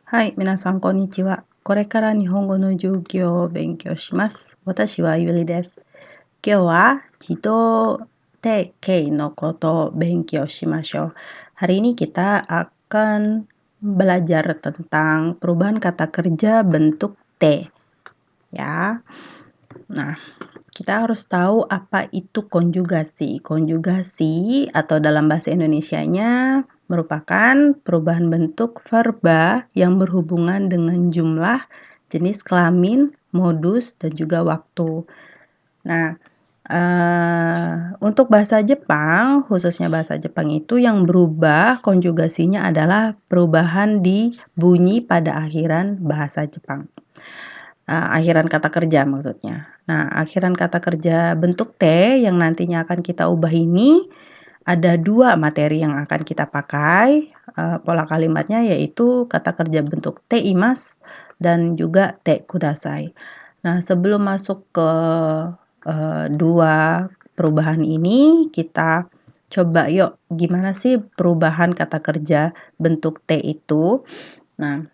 はい、皆さんこんにちは。これから日本語の授業を勉強します。私はゆりです。今日は自動定型のことを勉強しましょう。Hari ini kita akan belajar tentang perubahan kata kerja bentuk T. Ya. Nah, kita harus tahu apa itu konjugasi. Konjugasi atau dalam bahasa Indonesianya merupakan perubahan bentuk verba yang berhubungan dengan jumlah, jenis kelamin, modus, dan juga waktu. Nah, untuk bahasa Jepang, khususnya bahasa Jepang itu yang berubah konjugasinya adalah perubahan di bunyi pada akhiran bahasa Jepang. Akhiran kata kerja maksudnya. Nah, akhiran kata kerja bentuk T yang nantinya akan kita ubah ini ada 2 materi yang akan kita pakai, pola kalimatnya yaitu kata kerja bentuk T imas dan juga T kudasai. Nah, sebelum masuk ke 2 perubahan ini, kita coba yuk gimana sih perubahan kata kerja bentuk T itu. Nah,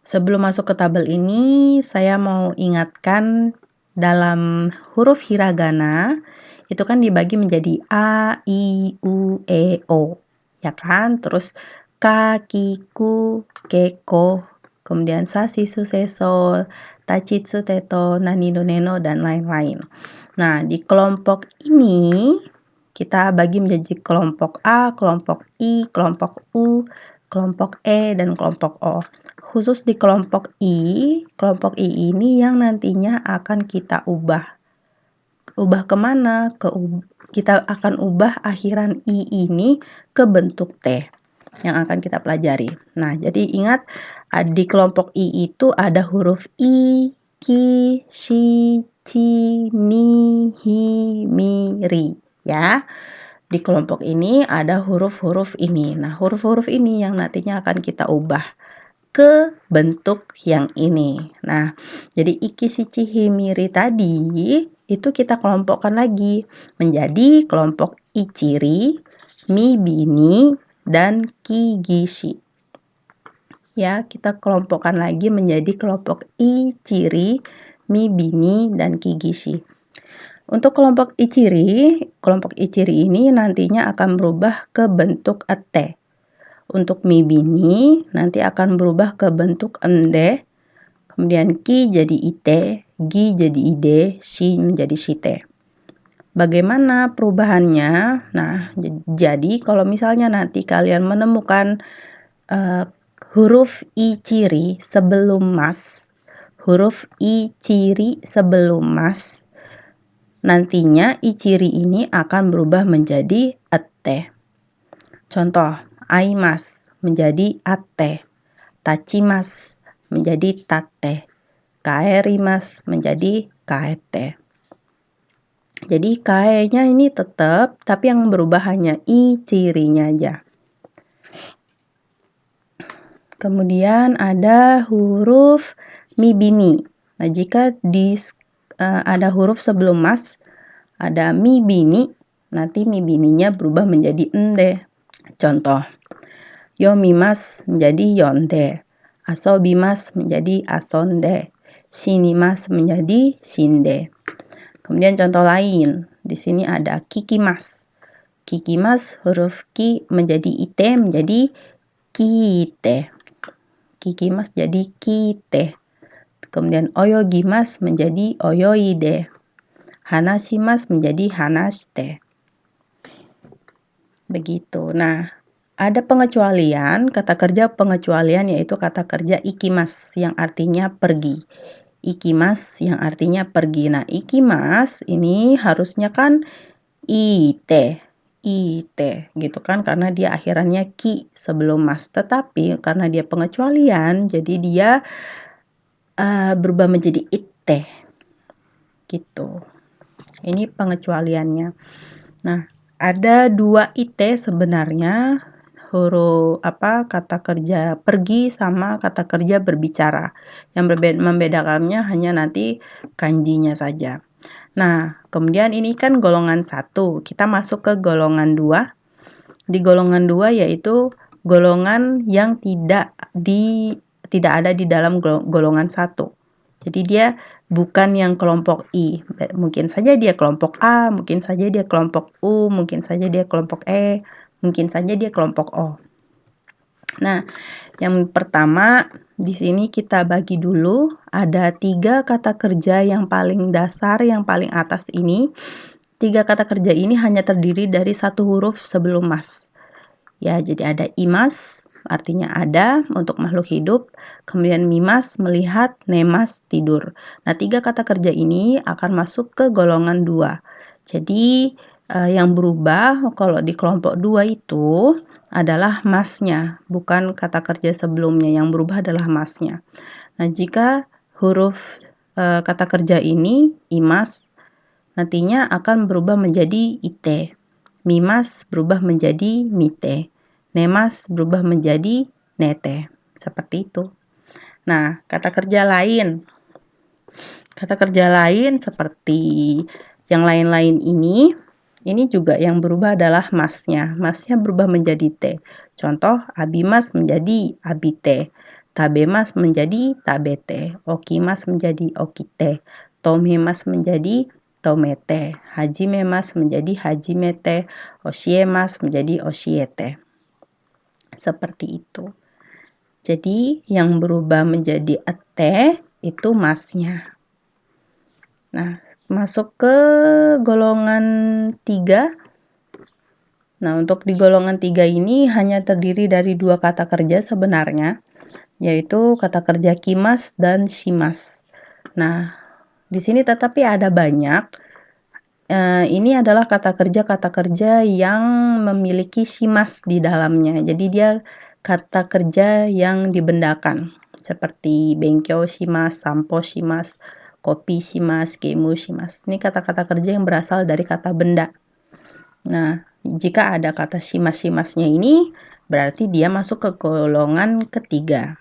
sebelum masuk ke tabel ini, saya mau ingatkan dalam huruf hiragana itu kan dibagi menjadi A, I, U, E, O, ya kan? Terus ka, ki, ku, ke, ko, kemudian sa, si, su, se, so, tachitsu, teto, nani, no, neno, dan lain-lain. Nah, di kelompok ini kita bagi menjadi kelompok A, kelompok I, kelompok U, kelompok E, dan kelompok O. Khusus di kelompok I ini yang nantinya akan kita ubah. Ubah kemana? Kita akan ubah akhiran I ini ke bentuk T yang akan kita pelajari. Nah, jadi ingat di kelompok I itu ada huruf I, ki, shi, chi, ni, hi, mi, ri. Ya, di kelompok ini ada huruf-huruf ini. Nah, huruf-huruf ini yang nantinya akan kita ubah ke bentuk yang ini. Nah, jadi iki, shichi, himiri tadi itu kita kelompokkan lagi menjadi kelompok ichiri, mibini, dan kigishi. Ya, kita kelompokkan lagi menjadi kelompok ichiri, mibini, dan kigishi. Untuk kelompok ichiri ini nantinya akan berubah ke bentuk ete. Untuk mibini nanti akan berubah ke bentuk ende, kemudian ki jadi ite, gi jadi ide, shi menjadi shite. Bagaimana perubahannya? Nah, jadi kalau misalnya nanti kalian menemukan huruf i ciri sebelum mas, nantinya i ciri ini akan berubah menjadi ete. Contoh, aimas menjadi ate, tachimas menjadi tate, kaerimas menjadi kaete. Jadi kae-nya ini tetap, tapi yang berubah hanya i cirinya aja. Kemudian ada huruf mibini. Nah, jika ada huruf sebelum mas, ada mibini, nanti mibininya berubah menjadi ende. Contoh, yomimas menjadi yonde, asobimas menjadi asonde, shinimas menjadi shinde. Kemudian contoh lain, di sini ada kikimas. Kikimas huruf ki menjadi ite menjadi kite. Kikimas jadi kite. Kemudian oyogimas menjadi oyoide. Hanashimas menjadi hanashite. Begitu. Nah, ada pengecualian, kata kerja pengecualian yaitu kata kerja ikimas yang artinya pergi. Ikimas yang artinya pergi. Nah, ikimas ini harusnya kan ite gitu kan, karena dia akhirannya ki sebelum mas. Tetapi karena dia pengecualian, jadi dia berubah menjadi ite gitu. Ini pengecualiannya. Nah, ada 2 ite sebenarnya, kata kerja pergi sama kata kerja berbicara. Yang membedakannya hanya nanti kanjinya saja. Nah, kemudian ini kan golongan 1, kita masuk ke golongan 2. Di golongan 2 yaitu golongan yang tidak ada di dalam golongan 1. Jadi dia bukan yang kelompok I. Mungkin saja dia kelompok A, mungkin saja dia kelompok U, mungkin saja dia kelompok E, mungkin saja dia kelompok O. Nah, yang pertama di sini kita bagi dulu, ada 3 kata kerja yang paling dasar, yang paling atas ini. 3 kata kerja ini hanya terdiri dari 1 huruf sebelum mas. Ya, jadi ada imas, artinya ada untuk makhluk hidup, kemudian mimas, melihat, nemas, tidur. Nah, 3 kata kerja ini akan masuk ke golongan 2. Jadi, yang berubah kalau di kelompok 2 itu adalah masnya, bukan kata kerja sebelumnya. Yang berubah adalah masnya. Nah, jika huruf kata kerja ini, imas, nantinya akan berubah menjadi ite. Mimas berubah menjadi mite. Nemas berubah menjadi nete. Seperti itu. Nah, kata kerja lain. Kata kerja lain seperti yang lain-lain ini juga yang berubah adalah masnya. Masnya berubah menjadi te. Contoh, abimas menjadi abite. Tabemas menjadi tabete. Okimas menjadi okite. Tomemas menjadi tomete. Hajimemas menjadi hajimete. Oshiemas menjadi oshiete. Seperti itu. Jadi yang berubah menjadi ete itu masnya. Nah, masuk ke golongan 3. Nah, untuk di golongan 3 ini hanya terdiri dari 2 kata kerja sebenarnya, yaitu kata kerja kimas dan shimas. Nah, di sini tetapi ada banyak. Ini adalah kata kerja yang memiliki shimas di dalamnya. Jadi dia kata kerja yang dibendakan. Seperti benkyo shimas, sampo shimas, kopi shimas, keimu shimas. Ini kata-kata kerja yang berasal dari kata benda. Nah, jika ada kata shimas-shimasnya ini, berarti dia masuk ke golongan ketiga.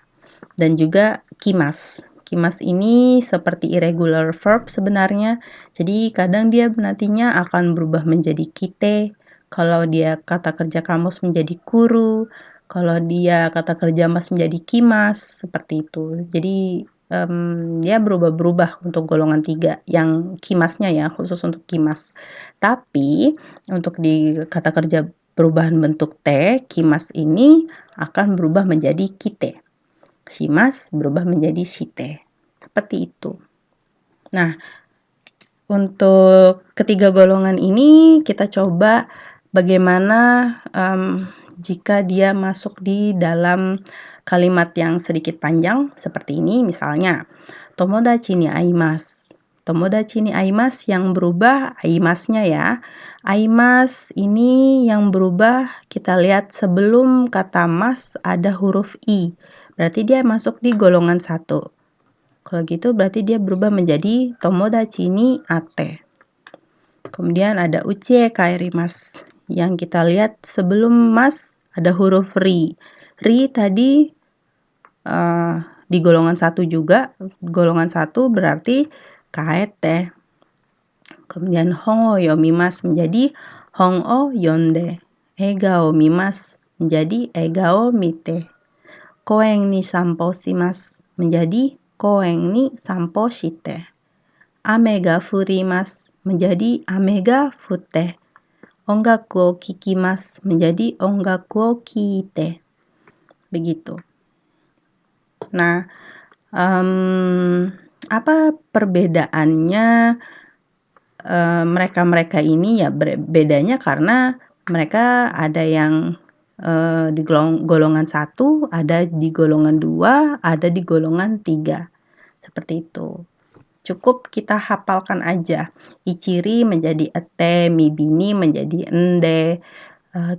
Dan juga kimas. Kimas ini seperti irregular verb sebenarnya. Jadi kadang dia nantinya akan berubah menjadi kite. Kalau dia kata kerja kamus menjadi kuru. Kalau dia kata kerja mas menjadi kimas. Seperti itu. Jadi dia berubah-berubah untuk golongan 3. Yang kimasnya ya, khusus untuk kimas. Tapi untuk di kata kerja perubahan bentuk T, kimas ini akan berubah menjadi kite. Shimas berubah menjadi shite. Seperti itu. Nah, untuk ketiga golongan ini kita coba bagaimana jika dia masuk di dalam kalimat yang sedikit panjang seperti ini. Misalnya, tomodachi ni aimasu. Tomodachi ni aimasu yang berubah aimasnya ya. Aimas ini yang berubah kita lihat sebelum kata mas ada huruf i. Berarti dia masuk di golongan 1. Kalau gitu berarti dia berubah menjadi tomodachi ni ate. Kemudian ada uchi kaerimasu. Yang kita lihat sebelum mas ada huruf ri. Ri tadi di golongan 1 juga. Golongan 1 berarti kaete. Kemudian hongo yomimasu menjadi hongo yonde. Egao mimasu menjadi egao mite. Koeng ni sampo shimasu menjadi koeng ni sampo shite. Ame ga furimasu menjadi ame ga futte. Ongaku o kikimasu menjadi ongaku o kiite. Begitu. Nah, apa perbedaannya mereka-mereka ini ya? Bedanya karena mereka ada yang di golongan 1, ada di golongan 2, ada di golongan 3. Seperti itu. Cukup kita hafalkan aja. Ichiri menjadi ete, mibini menjadi ende,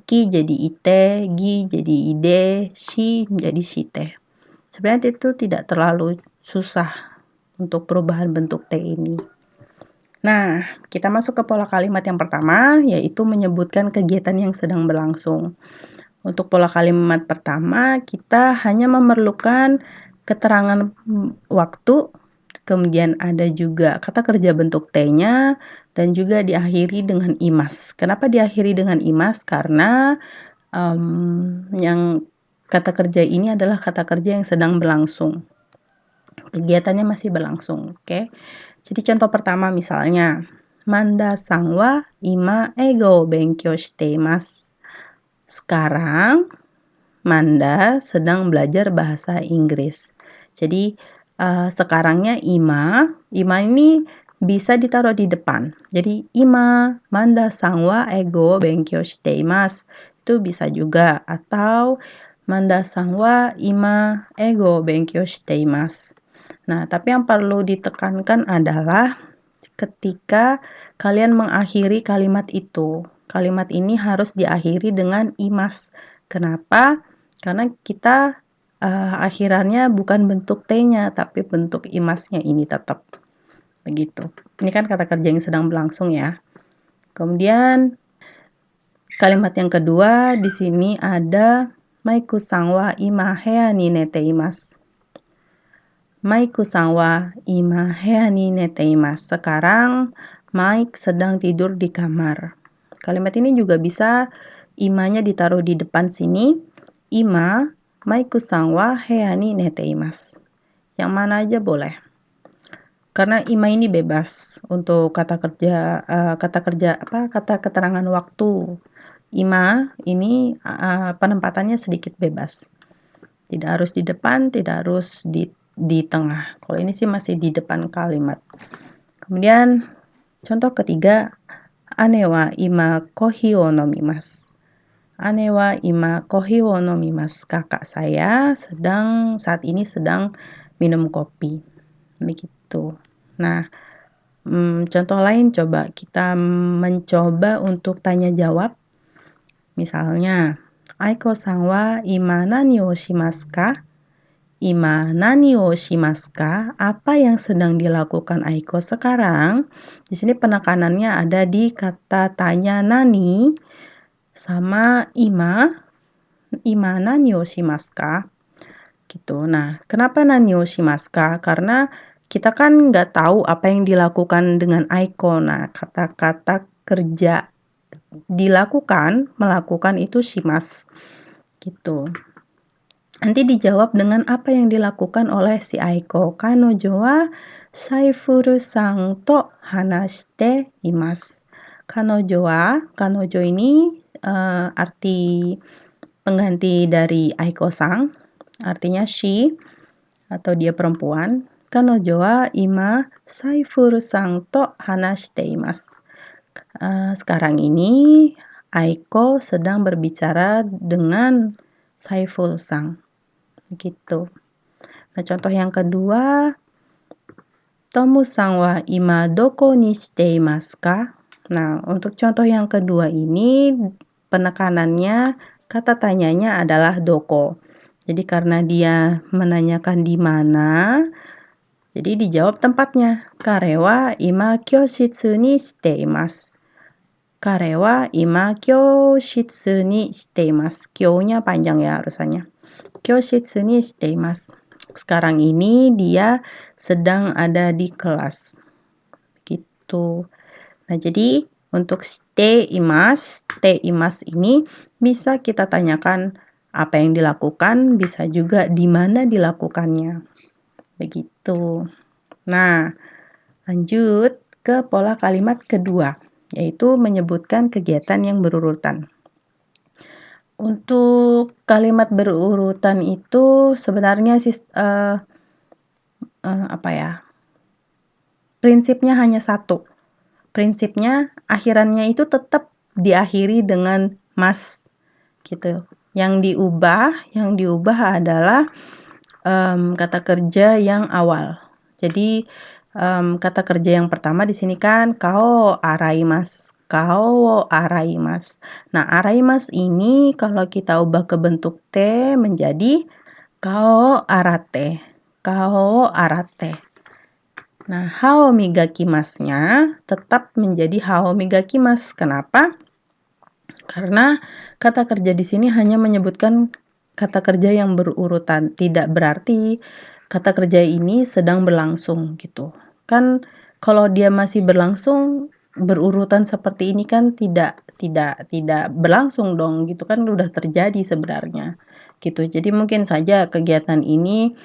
ki jadi ite, gi jadi ide, shi menjadi shite. Sebenarnya itu tidak terlalu susah untuk perubahan bentuk T ini. Nah, kita masuk ke pola kalimat yang pertama, yaitu menyebutkan kegiatan yang sedang berlangsung. Untuk pola kalimat pertama, kita hanya memerlukan keterangan waktu, kemudian ada juga kata kerja bentuk T-nya, dan juga diakhiri dengan imas. Kenapa diakhiri dengan imas? Karena yang kata kerja ini adalah kata kerja yang sedang berlangsung. Kegiatannya masih berlangsung, oke? Jadi contoh pertama misalnya, Manda-san wa ima eigo o benkyou shite imasu. Sekarang Manda sedang belajar bahasa Inggris. Jadi sekarangnya ima ini bisa ditaruh di depan. Jadi Manda-san wa eigo o benkyou shite imasu. Itu bisa juga, atau Manda-san wa ima eigo o benkyou shite imasu. Nah, tapi yang perlu ditekankan adalah ketika kalian mengakhiri kalimat itu. Kalimat ini harus diakhiri dengan imas. Kenapa? Karena kita akhirannya bukan bentuk T-nya, tapi bentuk imasnya ini tetap. Begitu. Ini kan kata kerja yang sedang berlangsung ya. Kemudian kalimat yang kedua di sini ada Maiku-san wa ima hea ni nete imasu. Maiku-san wa ima hea ni nete imasu. Sekarang Mike sedang tidur di kamar. Kalimat ini juga bisa imanya ditaruh di depan sini. Ima Maiku-san wa hea ni nete imasu. Yang mana aja boleh. Karena ima ini bebas untuk kata keterangan waktu. Ima ini penempatannya sedikit bebas. Tidak harus di depan, tidak harus di tengah. Kalau ini sih masih di depan kalimat. Kemudian contoh ketiga, ane wa ima kohi o nomimasu. Ane wa ima kohi o nomimasu. Kakak saya saat ini sedang minum kopi. Begitu. Nah, contoh lain coba kita mencoba untuk tanya jawab. Misalnya, Aiko-san wa ima nani o shimasu ka? Ima nani o shimasu ka? Apa yang sedang dilakukan Aiko sekarang? Di sini penekanannya ada di kata tanya nani sama ima. Ima nani o shimasu ka? Gitu. Nah, kenapa nani o shimasu ka? Karena kita kan nggak tahu apa yang dilakukan dengan Aiko. Nah, kata-kata kerja melakukan itu shimasu. Gitu. Nanti dijawab dengan apa yang dilakukan oleh si Aiko. Kanojo wa Saifuru-san to hanashite imasu. Kanojo ini arti pengganti dari Aiko-san. Artinya she atau dia perempuan. Kanojo wa ima Saifuru-san to hanashite imasu. Sekarang ini Aiko sedang berbicara dengan Saiful-san. Begitu. Nah, contoh yang kedua, Tomu-san wa ima doko ni shite imasu ka? Nah, untuk contoh yang kedua ini penekanannya kata tanyanya adalah doko. Jadi karena dia menanyakan di mana, jadi dijawab tempatnya. Kare wa ima kyoshitsu ni shite imasu. Kare wa ima kyoshitsu ni shite imasu. Kyo-nya panjang ya harusannya. Kyoshitsu ni shite imasu. Sekarang ini dia sedang ada di kelas. Gitu. Nah, jadi untuk shite imasu ini bisa kita tanyakan apa yang dilakukan, bisa juga di mana dilakukannya. Begitu. Nah, lanjut ke pola kalimat kedua, yaitu menyebutkan kegiatan yang berurutan. Untuk kalimat berurutan itu sebenarnya prinsipnya hanya satu. Prinsipnya akhirannya itu tetap diakhiri dengan mas gitu. Yang diubah adalah kata kerja yang awal. Jadi kata kerja yang pertama di sini kan kao araimasu. Kao araimasu. Nah, araimasu ini kalau kita ubah ke bentuk T menjadi kao arate. Kao arate. Nah, hao migakimasnya tetap menjadi hao migakimasu. Kenapa? Karena kata kerja di sini hanya menyebutkan kata kerja yang berurutan. Tidak berarti kata kerja ini sedang berlangsung gitu. Kan kalau dia masih berlangsung berurutan seperti ini kan tidak berlangsung dong gitu kan udah terjadi sebenarnya. gitu. Jadi mungkin saja kegiatan ini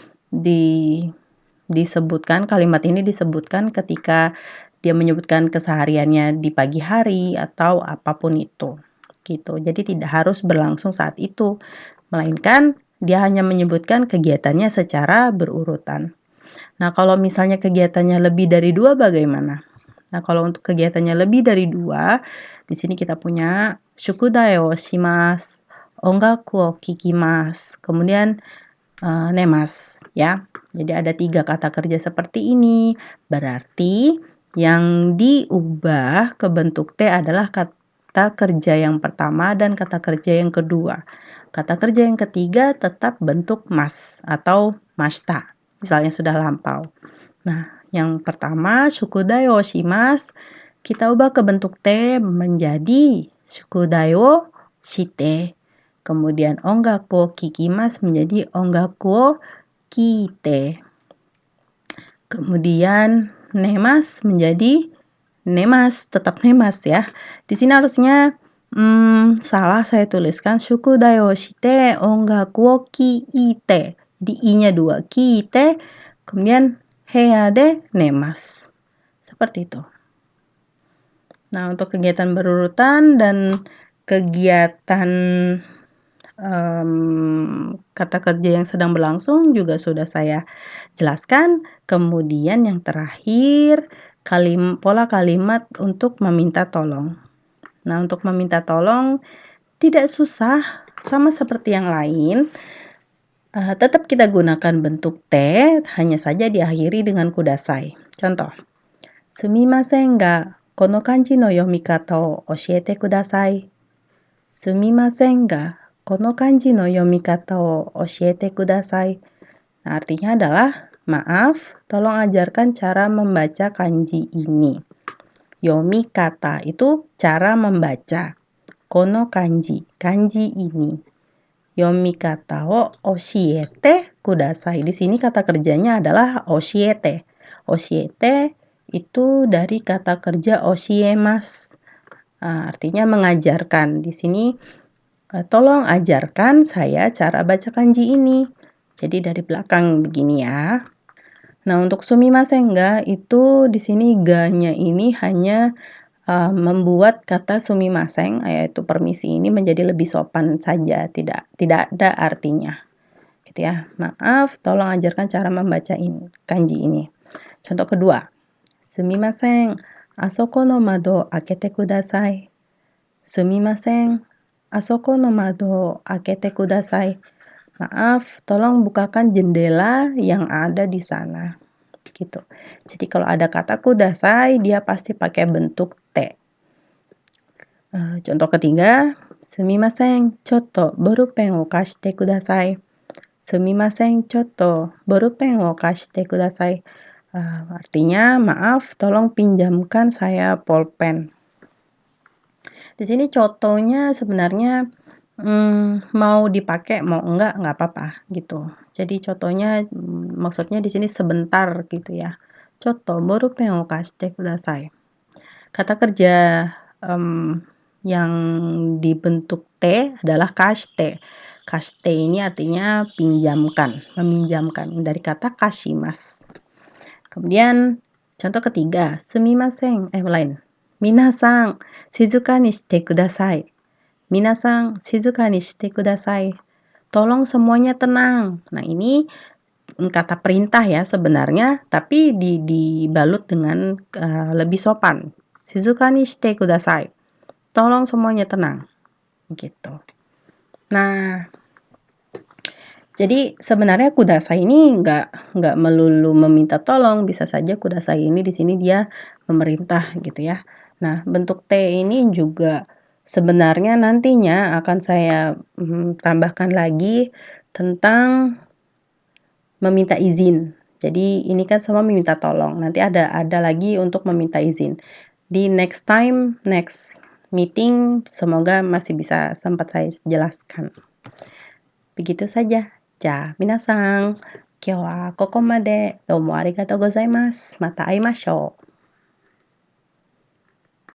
disebutkan, kalimat ini disebutkan ketika dia menyebutkan kesehariannya di pagi hari atau apapun itu, gitu. Jadi tidak harus berlangsung saat itu, melainkan dia hanya menyebutkan kegiatannya secara berurutan. Nah, kalau misalnya kegiatannya lebih dari 2 bagaimana? Nah, kalau untuk kegiatannya lebih dari 2, di sini kita punya shukudai wo shimasu, ongaku wo kikimasu, kemudian nemas ya. Jadi ada 3 kata kerja seperti ini. Berarti yang diubah ke bentuk T adalah kata kerja yang pertama dan kata kerja yang kedua. Kata kerja yang ketiga tetap bentuk mas atau mashita. Misalnya sudah lampau. Nah, yang pertama shukudai wo shimasu kita ubah ke bentuk T menjadi shukudai wo shite. Kemudian ongaku wo kikimasu menjadi ongaku wo kite. Kemudian nemas menjadi nemas, tetap nemas ya. Di sini harusnya salah saya tuliskan shukudai wo shite ongaku wo kiite. Di i-nya 2, kiite. Kemudian heya de nemas. Seperti itu. Nah, untuk kegiatan berurutan dan kegiatan kata kerja yang sedang berlangsung juga sudah saya jelaskan. Kemudian yang terakhir, pola kalimat untuk meminta tolong. Nah, untuk meminta tolong tidak susah, sama seperti yang lain. Tetap kita gunakan bentuk T, hanya saja diakhiri dengan kudasai. Contoh, sumimasen ga kono kanji no yomikata o oshiete kudasai. Sumimasen ga kono kanji no yomikata o oshiete kudasai. Nah, artinya adalah, maaf, tolong ajarkan cara membaca kanji ini. Yomikata itu cara membaca. Kono kanji, kanji ini. Yomikata wo oshiete kudasai. Di sini kata kerjanya adalah oshiete. Oshiete itu dari kata kerja oshiemas. Artinya mengajarkan. Di sini tolong ajarkan saya cara baca kanji ini. Jadi dari belakang begini ya. Nah, untuk sumimasen ga itu di sini ga-nya ini hanya membuat kata sumimasen, yaitu permisi ini menjadi lebih sopan saja, tidak ada artinya. Gitu ya. Maaf, tolong ajarkan cara membaca kanji ini. Contoh kedua. Sumimasen, asoko no mado akete kudasai. Sumimasen, asoko no mado akete kudasai. Maaf, tolong bukakan jendela yang ada di sana. Gitu. Jadi kalau ada kata kudasai, dia pasti pakai bentuk T. Contoh ketiga, sumimasen, chotto borupen wo kashite kudasai. Sumimasen, chotto borupen wo kashite kudasai. Artinya, maaf, tolong pinjamkan saya pulpen. Di sini contohnya sebenarnya mau dipakai mau enggak apa-apa gitu. Jadi contohnya maksudnya di sini sebentar gitu ya. Chotto borupen wo kashite kudasai. Kata kerja yang dibentuk T adalah kashite. Kashite ini artinya pinjamkan, meminjamkan, dari kata kashimasu. Kemudian contoh ketiga, sumimasen, lain. Minasan, shizuka ni shite kudasai. Minasan, shizuka ni shite kudasai. Tolong semuanya tenang. Nah, ini kata perintah ya sebenarnya, tapi dibalut dengan lebih sopan. Shizuka ni shite kudasai. Tolong semuanya tenang. Gitu. Nah, jadi sebenarnya kudasai ini nggak melulu meminta tolong, bisa saja kudasai ini di sini dia memerintah gitu ya. Nah, bentuk T ini juga sebenarnya nantinya akan saya tambahkan lagi tentang meminta izin. Jadi ini kan semua meminta tolong. Nanti ada lagi untuk meminta izin. Di next meeting semoga masih bisa sempat saya jelaskan. Begitu saja. Ja, minasan, kyou wa koko made. Domo arigatou gozaimasu. Mata aimashou.